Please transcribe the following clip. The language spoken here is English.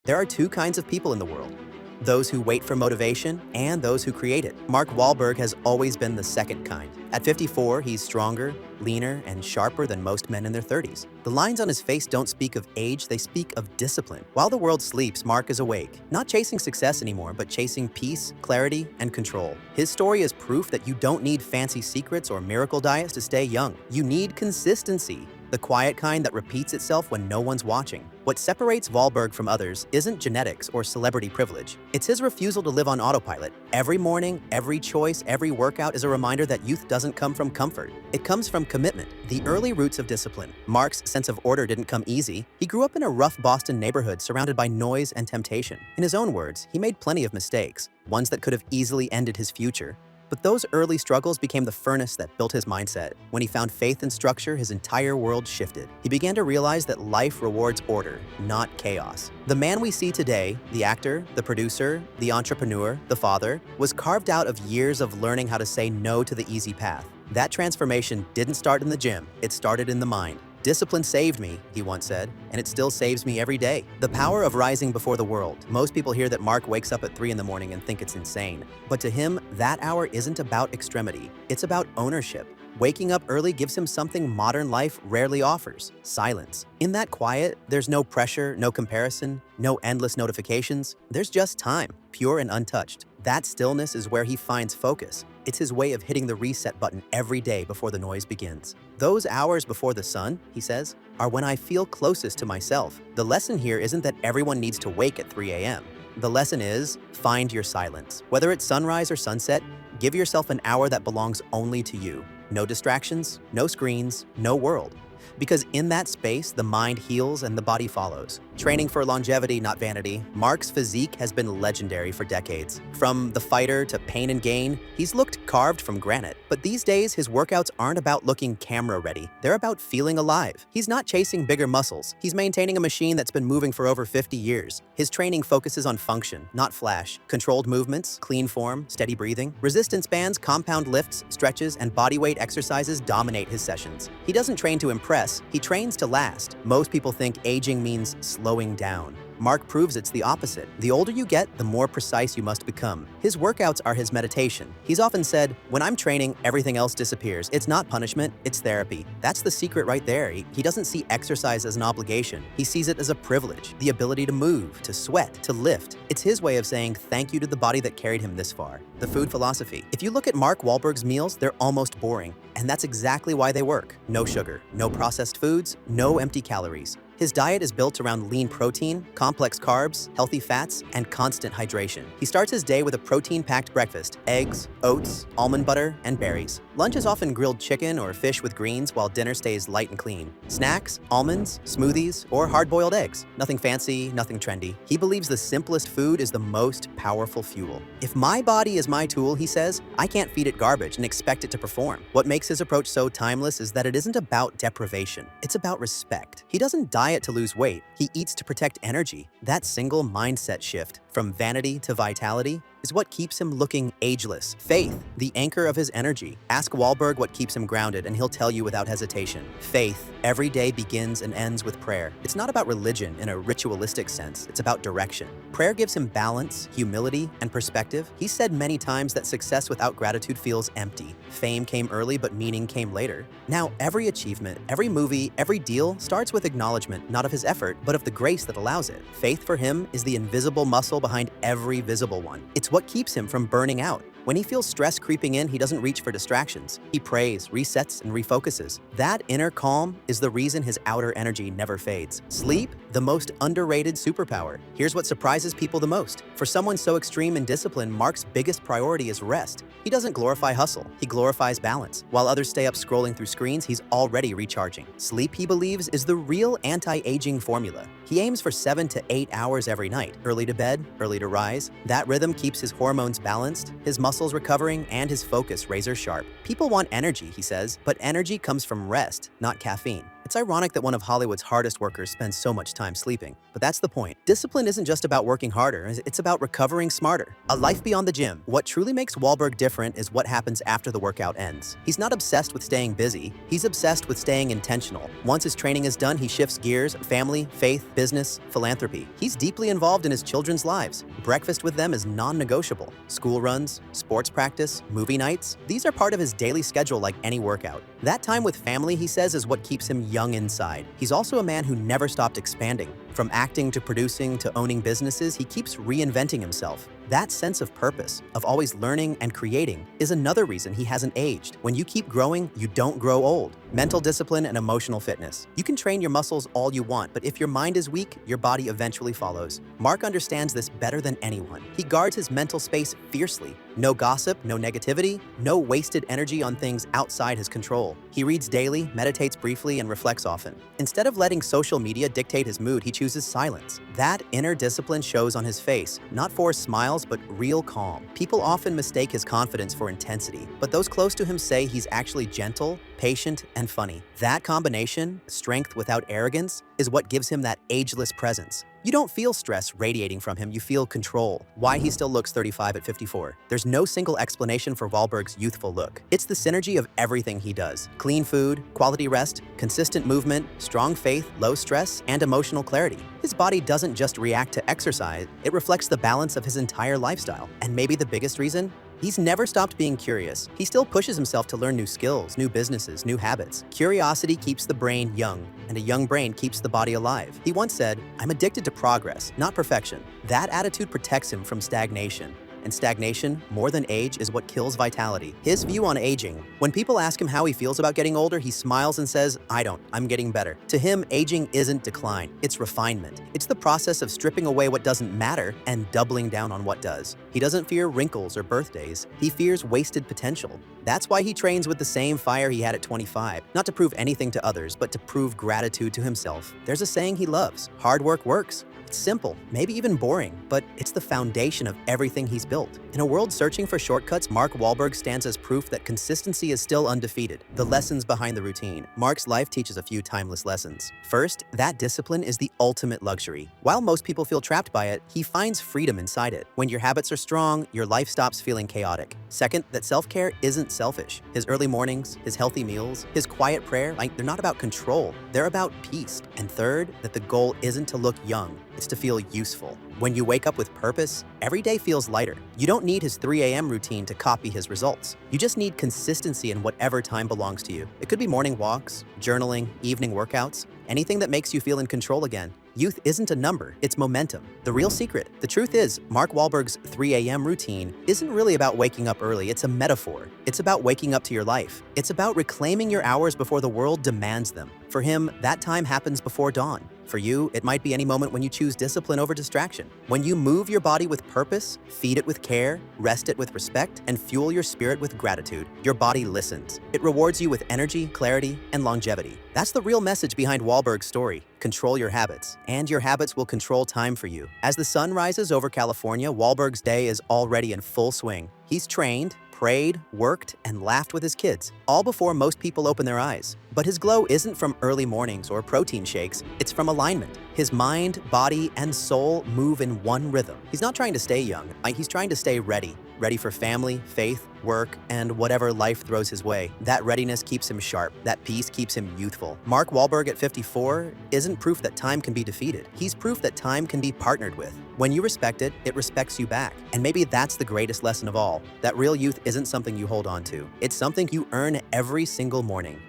There are two kinds of people in the world: those who wait for motivation and those who create it. Mark Wahlberg has always been the second kind. At 54, he's stronger, leaner, and sharper than most men in their 30s. The lines on his face don't speak of age, they speak of discipline. While the world sleeps, Mark is awake, not chasing success anymore, but chasing peace, clarity, and control. His story is proof that you don't need fancy secrets or miracle diets to stay young. You need consistency. The quiet kind that repeats itself when no one's watching. What separates Wahlberg from others isn't genetics or celebrity privilege. It's his refusal to live on autopilot. Every morning, every choice, every workout is a reminder that youth doesn't come from comfort. It comes from commitment, the early roots of discipline. Mark's sense of order didn't come easy. He grew up in a rough Boston neighborhood surrounded by noise and temptation. In his own words, he made plenty of mistakes, ones that could have easily ended his future. But those early struggles became the furnace that built his mindset. When he found faith and structure, his entire world shifted. He began to realize that life rewards order, not chaos. The man we see today, the actor, the producer, the entrepreneur, the father, was carved out of years of learning how to say no to the easy path. That transformation didn't start in the gym, it started in the mind. "Discipline saved me," he once said, "and it still saves me every day." The power of rising before the world. Most people hear that Mark wakes up at 3 in the morning and think it's insane. But to him, that hour isn't about extremity. It's about ownership. Waking up early gives him something modern life rarely offers: silence. In that quiet, there's no pressure, no comparison, no endless notifications. There's just time, pure and untouched. That stillness is where he finds focus. It's his way of hitting the reset button every day before the noise begins. "Those hours before the sun," he says, "are when I feel closest to myself." The lesson here isn't that everyone needs to wake at 3 a.m. The lesson is, find your silence. Whether it's sunrise or sunset, give yourself an hour that belongs only to you. No distractions, no screens, no world. Because in that space, the mind heals and the body follows. Training for longevity, not vanity. Mark's physique has been legendary for decades. From the fighter to pain and gain, he's looked carved from granite. But these days, his workouts aren't about looking camera ready. They're about feeling alive. He's not chasing bigger muscles. He's maintaining a machine that's been moving for over 50 years. His training focuses on function, not flash. Controlled movements, clean form, steady breathing. Resistance bands, compound lifts, stretches, and bodyweight exercises dominate his sessions. He doesn't train to impress, he trains to last. Most people think aging means slowing down. Mark proves it's the opposite. The older you get, the more precise you must become. His workouts are his meditation. He's often said, "When I'm training, everything else disappears. It's not punishment, it's therapy." That's the secret right there. He doesn't see exercise as an obligation. He sees it as a privilege, the ability to move, to sweat, to lift. It's his way of saying thank you to the body that carried him this far. The food philosophy. If you look at Mark Wahlberg's meals, they're almost boring. And that's exactly why they work. No sugar, no processed foods, no empty calories. His diet is built around lean protein, complex carbs, healthy fats, and constant hydration. He starts his day with a protein-packed breakfast: eggs, oats, almond butter, and berries. Lunch is often grilled chicken or fish with greens, while dinner stays light and clean. Snacks, almonds, smoothies, or hard-boiled eggs. Nothing fancy, nothing trendy. He believes the simplest food is the most powerful fuel. "If my body is my tool," he says, "I can't feed it garbage and expect it to perform." What makes his approach so timeless is that it isn't about deprivation. It's about respect. He doesn't diet to lose weight. He eats to protect energy. That single mindset shift, from vanity to vitality, is what keeps him looking ageless. Faith, the anchor of his energy. Ask Wahlberg what keeps him grounded, and he'll tell you without hesitation. Faith. Every day begins and ends with prayer. It's not about religion in a ritualistic sense. It's about direction. Prayer gives him balance, humility, and perspective. He said many times that success without gratitude feels empty. Fame came early, but meaning came later. Now, every achievement, every movie, every deal starts with acknowledgement, not of his effort, but of the grace that allows it. Faith for him is the invisible muscle behind every visible one. It's what keeps him from burning out. When he feels stress creeping in, he doesn't reach for distractions. He prays, resets, and refocuses. That inner calm is the reason his outer energy never fades. Sleep, the most underrated superpower. Here's what surprises people the most. For someone so extreme in discipline, Mark's biggest priority is rest. He doesn't glorify hustle, he glorifies balance. While others stay up scrolling through screens, he's already recharging. Sleep, he believes, is the real anti-aging formula. He aims for 7 to 8 hours every night. Early to bed, early to rise. That rhythm keeps his hormones balanced, his muscles recovering, and his focus razor sharp. People want energy, he says, but energy comes from rest, not caffeine. It's It's ironic that one of Hollywood's hardest workers spends so much time sleeping. But that's the point. Discipline isn't just about working harder, it's about recovering smarter. A life beyond the gym. What truly makes Wahlberg different is what happens after the workout ends. He's not obsessed with staying busy, he's obsessed with staying intentional. Once his training is done, he shifts gears: family, faith, business, philanthropy. He's deeply involved in his children's lives. Breakfast with them is non-negotiable. School runs, sports practice, movie nights, these are part of his daily schedule like any workout. That time with family, he says, is what keeps him young inside. He's also a man who never stopped expanding. From acting to producing to owning businesses, he keeps reinventing himself. That sense of purpose, of always learning and creating, is another reason he hasn't aged. When you keep growing, you don't grow old. Mental discipline and emotional fitness. You can train your muscles all you want, but if your mind is weak, your body eventually follows. Mark understands this better than anyone. He guards his mental space fiercely. No gossip, no negativity, no wasted energy on things outside his control. He reads daily, meditates briefly, and reflects often. Instead of letting social media dictate his mood, he chooses silence. That inner discipline shows on his face, not forced smiles, but real calm. People often mistake his confidence for intensity, but those close to him say he's actually gentle, patient, and funny. That combination, strength without arrogance, is what gives him that ageless presence. You don't feel stress radiating from him, you feel control. Why he still looks 35 at 54. There's no single explanation for Wahlberg's youthful look. It's the synergy of everything he does. Clean food, quality rest, consistent movement, strong faith, low stress, and emotional clarity. His body doesn't just react to exercise, it reflects the balance of his entire lifestyle. And maybe the biggest reason? He's never stopped being curious. He still pushes himself to learn new skills, new businesses, new habits. Curiosity keeps the brain young, and a young brain keeps the body alive. He once said, "I'm addicted to progress, not perfection." That attitude protects him from stagnation. And stagnation, more than age, is what kills vitality. His view on aging: when people ask him how he feels about getting older, he smiles and says, I'm getting better." To him, aging isn't decline, it's refinement. It's the process of stripping away what doesn't matter and doubling down on what does. He doesn't fear wrinkles or birthdays, he fears wasted potential. That's why he trains with the same fire he had at 25, not to prove anything to others, but to prove gratitude to himself. There's a saying he loves: hard work works. It's simple, maybe even boring, but it's the foundation of everything he's built. In a world searching for shortcuts, Mark Wahlberg stands as proof that consistency is still undefeated. The lessons behind the routine. Mark's life teaches a few timeless lessons. First, that discipline is the ultimate luxury. While most people feel trapped by it, he finds freedom inside it. When your habits are strong, your life stops feeling chaotic. Second, that self-care isn't selfish. His early mornings, his healthy meals, his quiet prayer, they're not about control, they're about peace. And third, that the goal isn't to look young, it's to feel useful. When you wake up with purpose, every day feels lighter. You don't need his 3 a.m. routine to copy his results. You just need consistency in whatever time belongs to you. It could be morning walks, journaling, evening workouts, anything that makes you feel in control again. Youth isn't a number, it's momentum. The real secret. The truth is, Mark Wahlberg's 3 a.m. routine isn't really about waking up early, it's a metaphor. It's about waking up to your life. It's about reclaiming your hours before the world demands them. For him, that time happens before dawn. For you, it might be any moment when you choose discipline over distraction. When you move your body with purpose, feed it with care, rest it with respect, and fuel your spirit with gratitude, your body listens. It rewards you with energy, clarity, and longevity. That's the real message behind Wahlberg's story. Control your habits, and your habits will control time for you. As the sun rises over California, Wahlberg's day is already in full swing. He's trained, prayed, worked, and laughed with his kids, all before most people open their eyes. But his glow isn't from early mornings or protein shakes, it's from alignment. His mind, body, and soul move in one rhythm. He's not trying to stay young, he's trying to stay ready. Ready for family, faith, work, and whatever life throws his way. That readiness keeps him sharp. That peace keeps him youthful. Mark Wahlberg at 54 isn't proof that time can be defeated. He's proof that time can be partnered with. When you respect it, it respects you back. And maybe that's the greatest lesson of all, that real youth isn't something you hold on to. It's something you earn every single morning.